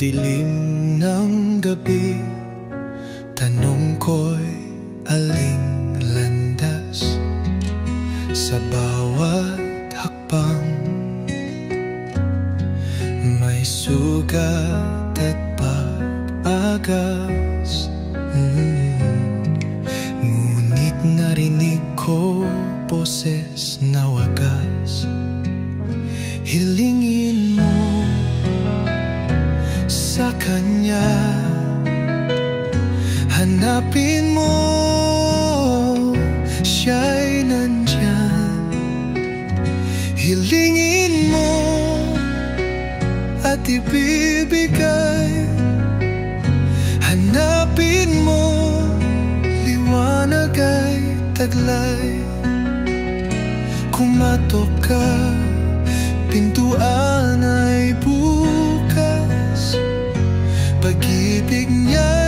dilim ng gabi, tanong ko'y aling landas sa bawat hakbang. May sugat at pag-agas, ngunit narinig ko boses na wagas. Hilingin mo sa Kanya, hanapin mo, Siya'y nandyan. Hilingin mo at ibibigay, hanapin mo, liwanag ay taglay. Kumatok ka, pintuan ay bukas, pag-ibig niya